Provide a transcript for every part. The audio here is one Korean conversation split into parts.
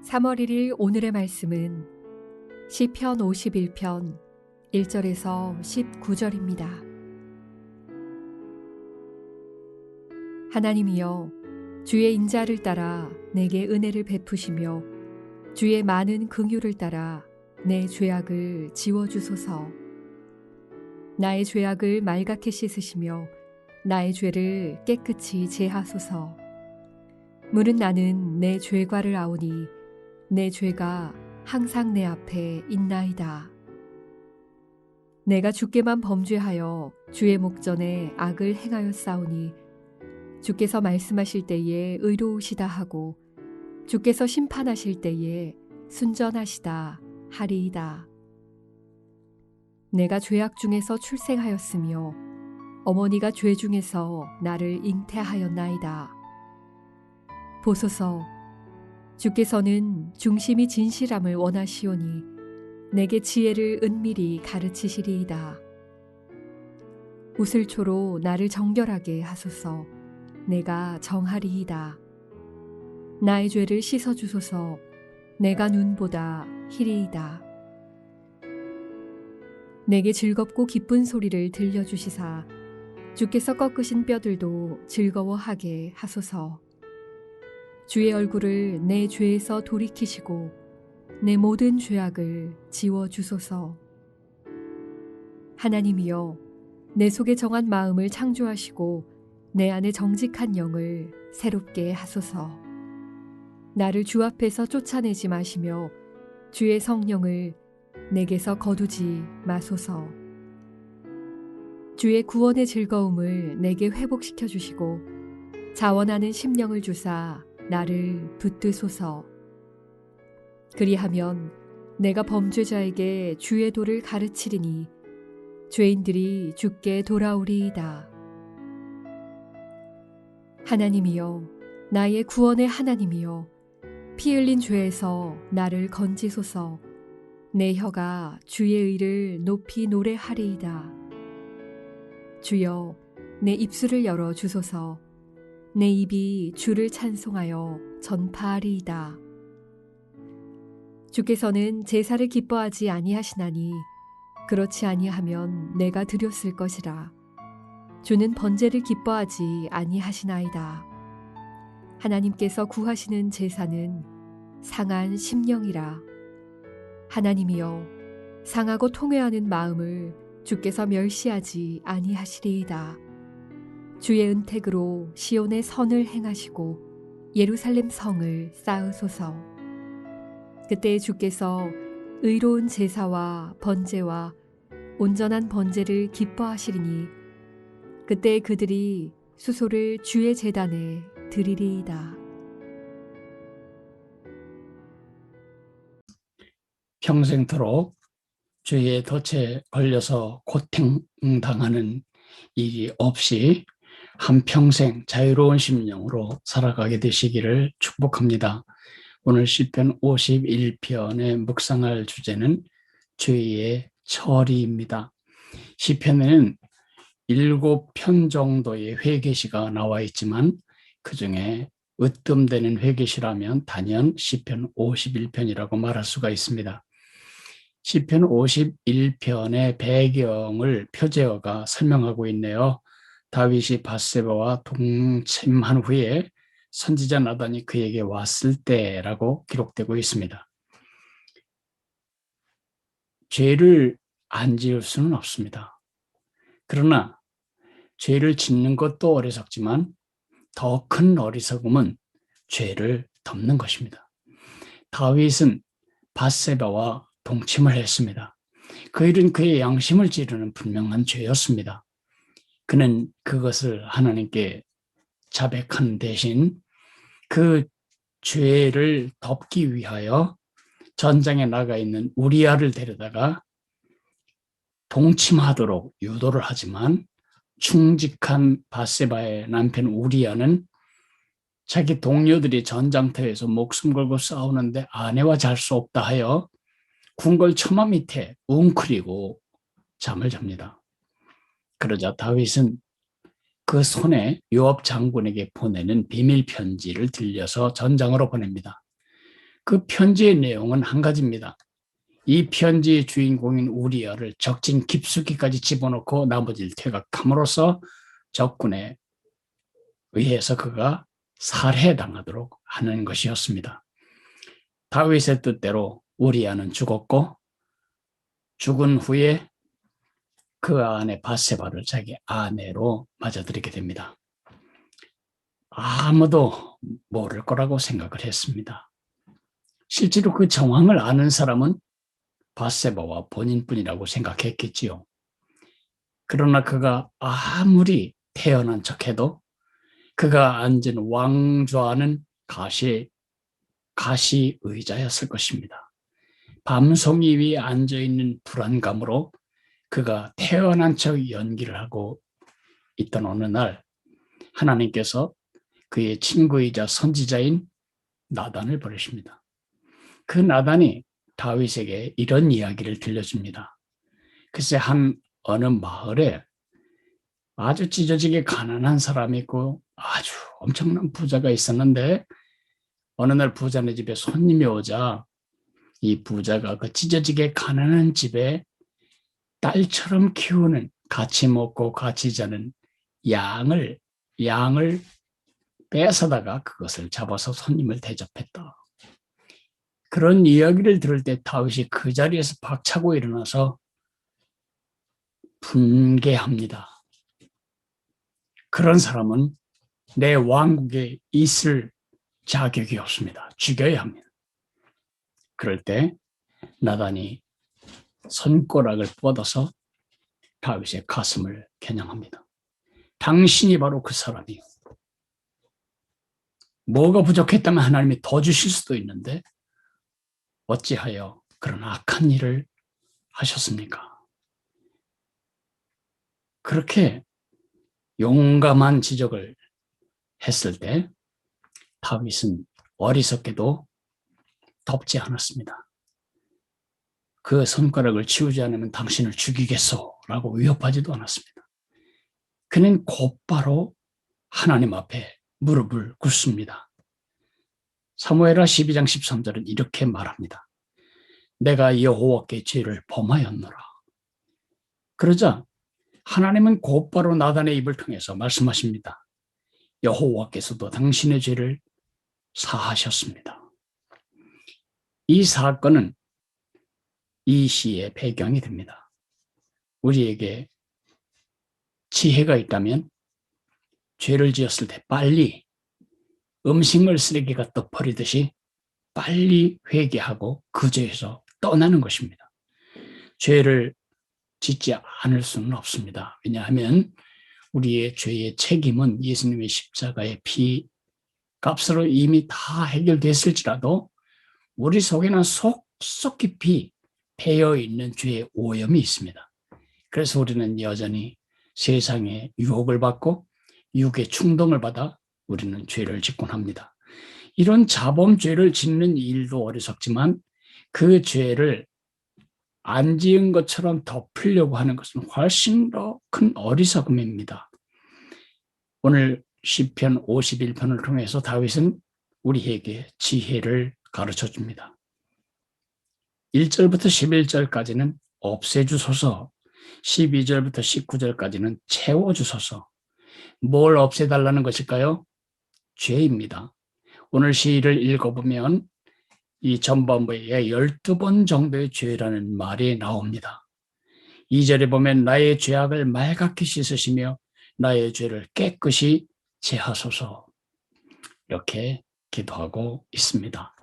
3월 1일 오늘의 말씀은 시편 51편 1절에서 19절입니다. 하나님이여, 주의 인자를 따라 내게 은혜를 베푸시며 주의 많은 긍휼을 따라 내 죄악을 지워주소서. 나의 죄악을 말갛게 씻으시며 나의 죄를 깨끗이 제하소서. 물은 나는 내 죄과를 아오니 내 죄가 항상 내 앞에 있나이다. 내가 주께만 범죄하여 주의 목전에 악을 행하였사오니 주께서 말씀하실 때에 의로우시다 하고 주께서 심판하실 때에 순전하시다 하리이다. 내가 죄악 중에서 출생하였으며 어머니가 죄 중에서 나를 잉태하였나이다. 보소서, 주께서는 중심이 진실함을 원하시오니 내게 지혜를 은밀히 가르치시리이다. 우슬초로 나를 정결하게 하소서. 내가 정하리이다. 나의 죄를 씻어주소서. 내가 눈보다 희리이다. 내게 즐겁고 기쁜 소리를 들려주시사 주께서 꺾으신 뼈들도 즐거워하게 하소서. 주의 얼굴을 내 죄에서 돌이키시고 내 모든 죄악을 지워주소서. 하나님이여, 내 속에 정한 마음을 창조하시고 내 안에 정직한 영을 새롭게 하소서. 나를 주 앞에서 쫓아내지 마시며 주의 성령을 내게서 거두지 마소서. 주의 구원의 즐거움을 내게 회복시켜 주시고 자원하는 심령을 주사 나를 붙드소서. 그리하면 내가 범죄자에게 주의 도를 가르치리니 죄인들이 주께 돌아오리이다. 하나님이여, 나의 구원의 하나님이여, 피 흘린 죄에서 나를 건지소서. 내 혀가 주의 의를 높이 노래하리이다. 주여, 내 입술을 열어 주소서. 내 입이 주를 찬송하여 전파하리이다. 주께서는 제사를 기뻐하지 아니하시나니 그렇지 아니하면 내가 드렸을 것이라. 주는 번제를 기뻐하지 아니하시나이다. 하나님께서 구하시는 제사는 상한 심령이라. 하나님이여, 상하고 통회하는 마음을 주께서 멸시하지 아니하시리이다. 주의 은택으로 시온의 선을 행하시고 예루살렘 성을 쌓으소서. 그때 주께서 의로운 제사와 번제와 온전한 번제를 기뻐하시리니 그때 그들이 수소를 주의 제단에 드리리이다. 평생토록 죄의 덫에 걸려서 고통당하는 일이 없이 한평생 자유로운 심령으로 살아가게 되시기를 축복합니다. 오늘 시편 51편의 묵상할 주제는 죄의 처리입니다. 시편에는 7편 정도의 회개시가 나와 있지만 그 중에 으뜸되는 회개시라면 단연 시편 51편이라고 말할 수가 있습니다. 시편 51편의 배경을 표제어가 설명하고 있네요. 다윗이 밧세바와 동침한 후에 선지자 나단이 그에게 왔을 때라고 기록되고 있습니다. 죄를 안 지을 수는 없습니다. 그러나 죄를 짓는 것도 어리석지만 더 큰 어리석음은 죄를 덮는 것입니다. 다윗은 밧세바와 동침을 했습니다. 그 일은 그의 양심을 찌르는 분명한 죄였습니다. 그는 그것을 하나님께 자백한 대신 그 죄를 덮기 위하여 전장에 나가 있는 우리아를 데려다가 동침하도록 유도를 하지만 충직한 밧세바의 남편 우리아는 자기 동료들이 전장터에서 목숨 걸고 싸우는데 아내와 잘 수 없다 하여 궁궐 처마 밑에 웅크리고 잠을 잡니다. 그러자 다윗은 그 손에 요압 장군에게 보내는 비밀 편지를 들려서 전장으로 보냅니다. 그 편지의 내용은 한 가지입니다. 이 편지의 주인공인 우리아를 적진 깊숙이까지 집어넣고 나머지를 퇴각함으로써 적군에 의해서 그가 살해당하도록 하는 것이었습니다. 다윗의 뜻대로 우리아는 죽었고 죽은 후에 그 아내 바세바를 자기 아내로 맞아들이게 됩니다. 아무도 모를 거라고 생각을 했습니다. 실제로 그 정황을 아는 사람은 바세바와 본인뿐이라고 생각했겠지요. 그러나 그가 아무리 태어난 척해도 그가 앉은 왕좌는 가시 의자였을 것입니다. 밤송이 위에 앉아있는 불안감으로 그가 태어난 척 연기를 하고 있던 어느 날 하나님께서 그의 친구이자 선지자인 나단을 보내십니다. 그 나단이 다윗에게 이런 이야기를 들려줍니다. 글쎄 어느 마을에 아주 찢어지게 가난한 사람이 있고 아주 엄청난 부자가 있었는데 어느 날 부자네 집에 손님이 오자 이 부자가 그 찢어지게 가난한 집에 딸처럼 키우는 같이 먹고 같이 자는 양을 뺏어다가 그것을 잡아서 손님을 대접했다. 그런 이야기를 들을 때 다윗이 그 자리에서 박차고 일어나서 분개합니다. 그런 사람은 내 왕국에 있을 자격이 없습니다. 죽여야 합니다. 그럴 때 나단이 손가락을 뻗어서 다윗의 가슴을 겨냥합니다. 당신이 바로 그 사람이요. 뭐가 부족했다면 하나님이 더 주실 수도 있는데 어찌하여 그런 악한 일을 하셨습니까? 그렇게 용감한 지적을 했을 때 다윗은 어리석게도 덮지 않았습니다. 그 손가락을 치우지 않으면 당신을 죽이겠소라고 위협하지도 않았습니다. 그는 곧바로 하나님 앞에 무릎을 꿇습니다. 사무엘하 12장 13절은 이렇게 말합니다. 내가 여호와께 죄를 범하였노라. 그러자 하나님은 곧바로 나단의 입을 통해서 말씀하십니다. 여호와께서도 당신의 죄를 사하셨습니다. 이 사건은 이 시의 배경이 됩니다. 우리에게 지혜가 있다면 죄를 지었을 때 빨리 음식물 쓰레기가 떠버리듯이 빨리 회개하고 그 죄에서 떠나는 것입니다. 죄를 짓지 않을 수는 없습니다. 왜냐하면 우리의 죄의 책임은 예수님의 십자가의 피 값으로 이미 다 해결됐을지라도 우리 속에는 속 깊이 배어있는 죄의 오염이 있습니다. 그래서 우리는 여전히 세상의 유혹을 받고 육의 충동을 받아 우리는 죄를 짓곤 합니다. 이런 자범죄를 짓는 일도 어리석지만 그 죄를 안 지은 것처럼 덮으려고 하는 것은 훨씬 더 큰 어리석음입니다. 오늘 시편 51편을 통해서 다윗은 우리에게 지혜를 가르쳐 줍니다. 1절부터 11절까지는 없애주소서, 12절부터 19절까지는 채워주소서. 뭘 없애달라는 것일까요? 죄입니다. 오늘 시를 읽어보면 이 전반부에 12번 정도의 죄라는 말이 나옵니다. 2절에 보면 나의 죄악을 말갛게 씻으시며 나의 죄를 깨끗이 제하소서 이렇게 기도하고 있습니다.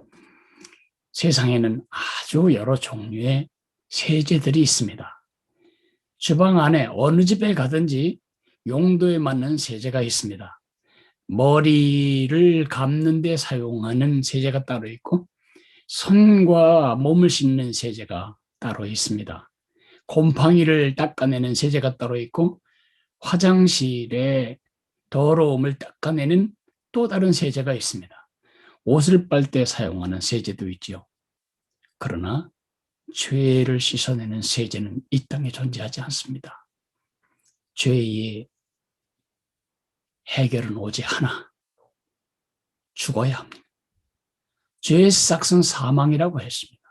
세상에는 아주 여러 종류의 세제들이 있습니다. 주방 안에 어느 집에 가든지 용도에 맞는 세제가 있습니다. 머리를 감는 데 사용하는 세제가 따로 있고 손과 몸을 씻는 세제가 따로 있습니다. 곰팡이를 닦아내는 세제가 따로 있고 화장실의 더러움을 닦아내는 또 다른 세제가 있습니다. 옷을 빨 때 사용하는 세제도 있죠. 그러나 죄를 씻어내는 세제는 이 땅에 존재하지 않습니다. 죄의 해결은 오직 하나, 죽어야 합니다. 죄의 삭은 사망이라고 했습니다.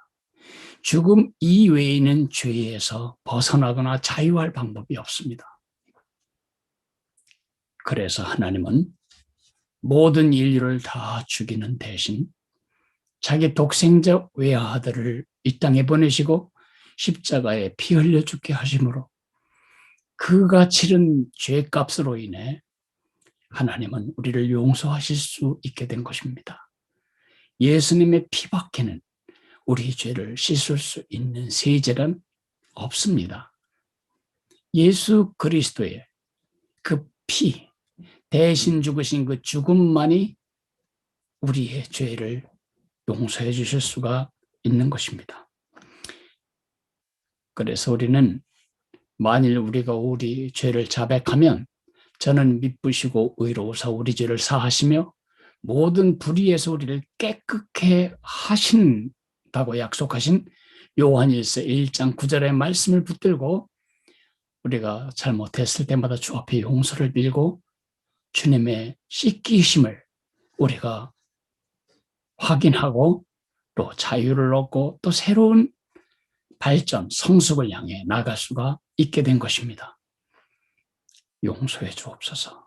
죽음 이외에는 죄에서 벗어나거나 자유할 방법이 없습니다. 그래서 하나님은 모든 인류를 다 죽이는 대신 자기 독생자 외아들을 이 땅에 보내시고 십자가에 피 흘려 죽게 하심으로 그가 치른 죄값으로 인해 하나님은 우리를 용서하실 수 있게 된 것입니다. 예수님의 피밖에는 우리 죄를 씻을 수 있는 세제란 없습니다. 예수 그리스도의 그 피, 대신 죽으신 그 죽음만이 우리의 죄를 용서해 주실 수가 있는 것입니다. 그래서 우리는 만일 우리가 우리 죄를 자백하면 저는 미쁘시고 의로우사 우리 죄를 사하시며 모든 불의에서 우리를 깨끗게 하신다고 약속하신 요한일서 1장 9절의 말씀을 붙들고 우리가 잘못했을 때마다 주 앞에 용서를 빌고 주님의 씻기심을 우리가 확인하고 또 자유를 얻고 또 새로운 발전, 성숙을 향해 나갈 수가 있게 된 것입니다. 용서해 주옵소서.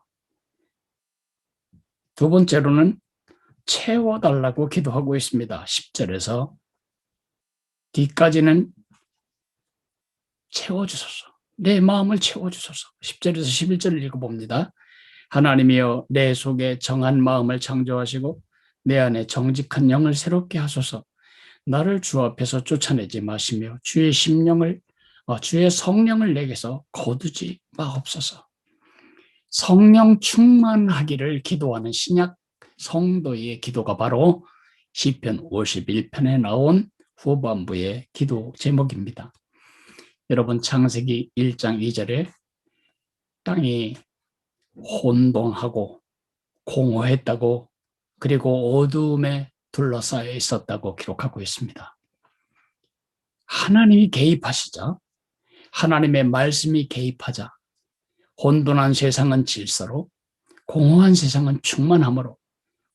두 번째로는 채워달라고 기도하고 있습니다. 10절에서 뒤까지는 채워주소서. 내 마음을 채워주소서. 10절에서 11절을 읽어봅니다. 하나님이여 내 속에 정한 마음을 창조하시고 내 안에 정직한 영을 새롭게 하소서. 나를 주 앞에서 쫓아내지 마시며 주의 성령을 내게서 거두지 마옵소서. 성령 충만하기를 기도하는 신약 성도의 기도가 바로 시편 51편에 나온 후반부의 기도 제목입니다. 여러분 창세기 1장 2절에 땅이 혼돈하고 공허했다고 그리고 어두움에 둘러싸여 있었다고 기록하고 있습니다. 하나님이 개입하시자 하나님의 말씀이 개입하자 혼돈한 세상은 질서로 공허한 세상은 충만함으로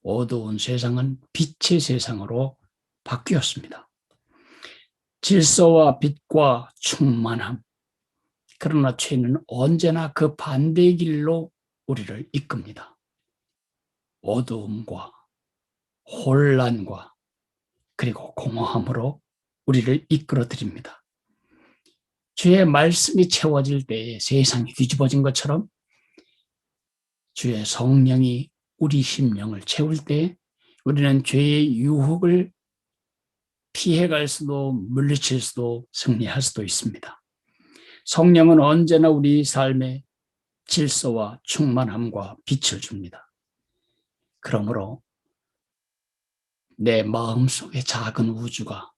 어두운 세상은 빛의 세상으로 바뀌었습니다. 질서와 빛과 충만함. 그러나 죄는 언제나 그 반대의 길로 우리를 이끕니다. 어두움과 혼란과 그리고 공허함으로 우리를 이끌어드립니다. 주의 말씀이 채워질 때에 세상이 뒤집어진 것처럼 주의 성령이 우리 심령을 채울 때 우리는 죄의 유혹을 피해갈 수도 물리칠 수도 승리할 수도 있습니다. 성령은 언제나 우리 삶에 질서와 충만함과 빛을 줍니다. 그러므로 내 마음속의 작은 우주가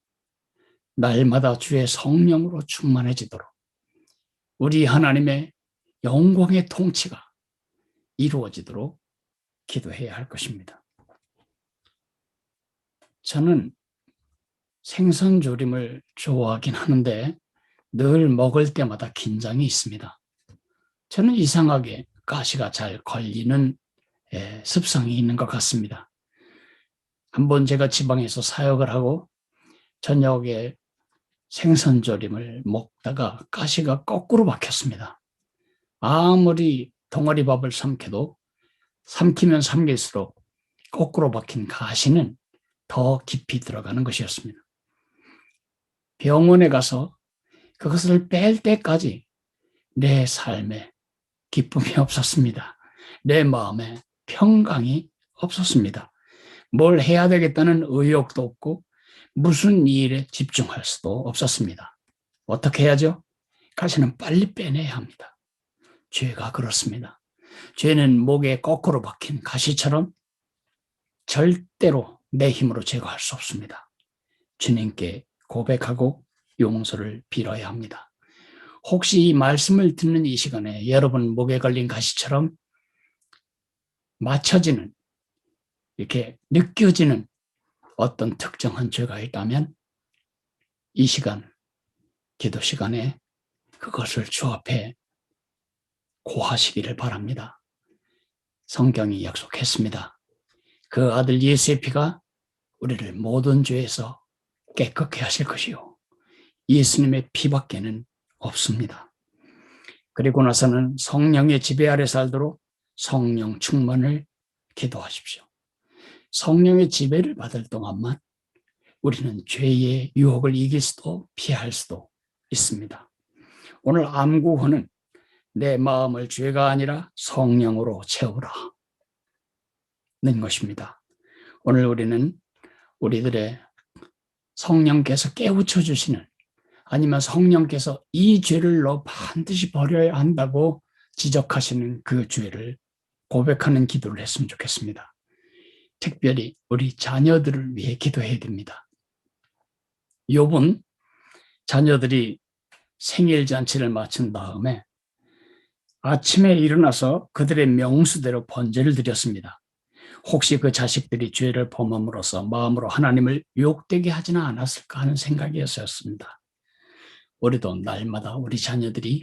날마다 주의 성령으로 충만해지도록 우리 하나님의 영광의 통치가 이루어지도록 기도해야 할 것입니다. 저는 생선조림을 좋아하긴 하는데 늘 먹을 때마다 긴장이 있습니다. 저는 이상하게 가시가 잘 걸리는 습성이 있는 것 같습니다. 한번 제가 지방에서 사역을 하고 저녁에 생선조림을 먹다가 가시가 거꾸로 박혔습니다. 아무리 덩어리밥을 삼켜도 삼키면 삼킬수록 거꾸로 박힌 가시는 더 깊이 들어가는 것이었습니다. 병원에 가서 그것을 뺄 때까지 내 삶에 기쁨이 없었습니다. 내 마음에 평강이 없었습니다. 뭘 해야 되겠다는 의욕도 없고 무슨 일에 집중할 수도 없었습니다. 어떻게 해야죠? 가시는 빨리 빼내야 합니다. 죄가 그렇습니다. 죄는 목에 거꾸로 박힌 가시처럼 절대로 내 힘으로 제거할 수 없습니다. 주님께 고백하고 용서를 빌어야 합니다. 혹시 이 말씀을 듣는 이 시간에 여러분 목에 걸린 가시처럼 맞춰지는 이렇게 느껴지는 어떤 특정한 죄가 있다면 이 시간, 기도 시간에 그것을 주 앞에 고하시기를 바랍니다. 성경이 약속했습니다. 그 아들 예수의 피가 우리를 모든 죄에서 깨끗게 하실 것이요. 예수님의 피밖에는 없습니다. 그리고 나서는 성령의 지배 아래 살도록 성령 충만을 기도하십시오. 성령의 지배를 받을 동안만 우리는 죄의 유혹을 이길 수도 피할 수도 있습니다. 오늘 암구호는 내 마음을 죄가 아니라 성령으로 채우라 는 것입니다. 오늘 우리는 우리들의 성령께서 깨우쳐 주시는, 아니면 성령께서 이 죄를 너 반드시 버려야 한다고 지적하시는 그 죄를 고백하는 기도를 했으면 좋겠습니다. 특별히 우리 자녀들을 위해 기도해야 됩니다. 욥은 자녀들이 생일 잔치를 마친 다음에 아침에 일어나서 그들의 명수대로 번제를 드렸습니다. 혹시 그 자식들이 죄를 범함으로써 마음으로 하나님을 욕되게 하지는 않았을까 하는 생각이었습니다. 우리도 날마다 우리 자녀들이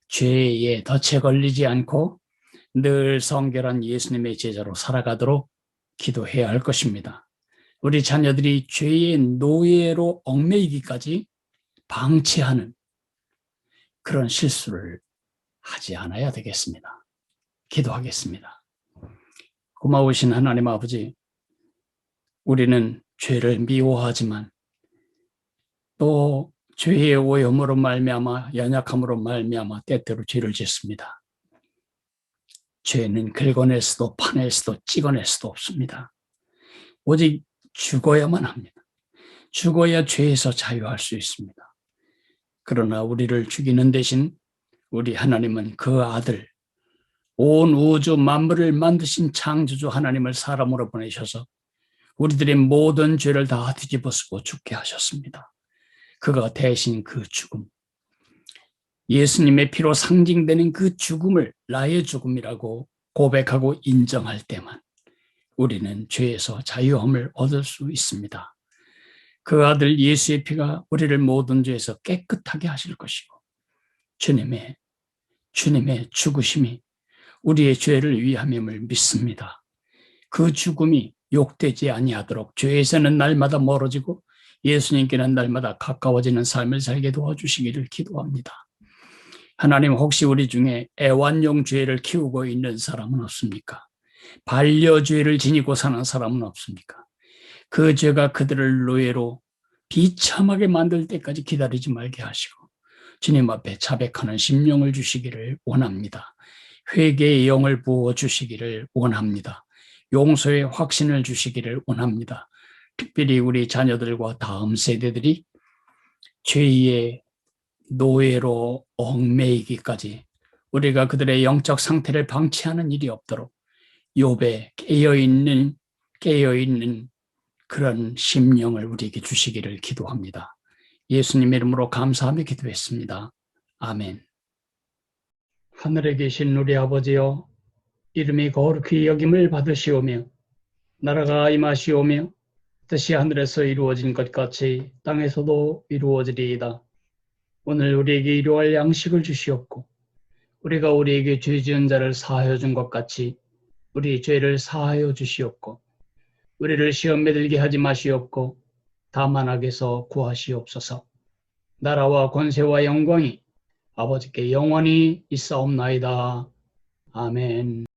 죄에 덫에 걸리지 않고 늘 성결한 예수님의 제자로 살아가도록 기도해야 할 것입니다. 우리 자녀들이 죄의 노예로 얽매이기까지 방치하는 그런 실수를 하지 않아야 되겠습니다. 기도하겠습니다. 고마우신 하나님 아버지, 우리는 죄를 미워하지만 또 죄의 오염으로 말미암아 연약함으로 말미암아 때때로 죄를 짓습니다. 죄는 긁어낼 수도 파낼 수도 찍어낼 수도 없습니다. 오직 죽어야만 합니다. 죽어야 죄에서 자유할 수 있습니다. 그러나 우리를 죽이는 대신 우리 하나님은 그 아들, 온 우주 만물을 만드신 창조주 하나님을 사람으로 보내셔서 우리들의 모든 죄를 다 뒤집어쓰고 죽게 하셨습니다. 그가 대신 그 죽음, 예수님의 피로 상징되는 그 죽음을 나의 죽음이라고 고백하고 인정할 때만 우리는 죄에서 자유함을 얻을 수 있습니다. 그 아들 예수의 피가 우리를 모든 죄에서 깨끗하게 하실 것이고 주님의 죽으심이 우리의 죄를 위함임을 믿습니다. 그 죽음이 욕되지 아니하도록 죄에서는 날마다 멀어지고 예수님께는 날마다 가까워지는 삶을 살게 도와주시기를 기도합니다. 하나님, 혹시 우리 중에 애완용 죄를 키우고 있는 사람은 없습니까? 반려죄를 지니고 사는 사람은 없습니까? 그 죄가 그들을 노예로 비참하게 만들 때까지 기다리지 말게 하시고 주님 앞에 자백하는 심령을 주시기를 원합니다. 회개의 영을 부어주시기를 원합니다. 용서의 확신을 주시기를 원합니다. 특별히 우리 자녀들과 다음 세대들이 죄의 노예로 얽매이기까지 우리가 그들의 영적 상태를 방치하는 일이 없도록 욥에 깨어있는 그런 심령을 우리에게 주시기를 기도합니다. 예수님의 이름으로 감사하며 기도했습니다. 아멘. 하늘에 계신 우리 아버지여, 이름이 거룩히 여김을 받으시오며 나라가 임하시오며 뜻이 하늘에서 이루어진 것 같이 땅에서도 이루어지리이다. 오늘 우리에게 일용할 양식을 주시옵고 우리가 우리에게 죄 지은 자를 사하여 준 것 같이 우리 죄를 사하여 주시옵고 우리를 시험에 들게 하지 마시옵고 다만 악에서 구하시옵소서. 나라와 권세와 영광이 아버지께 영원히 있사옵나이다. 아멘.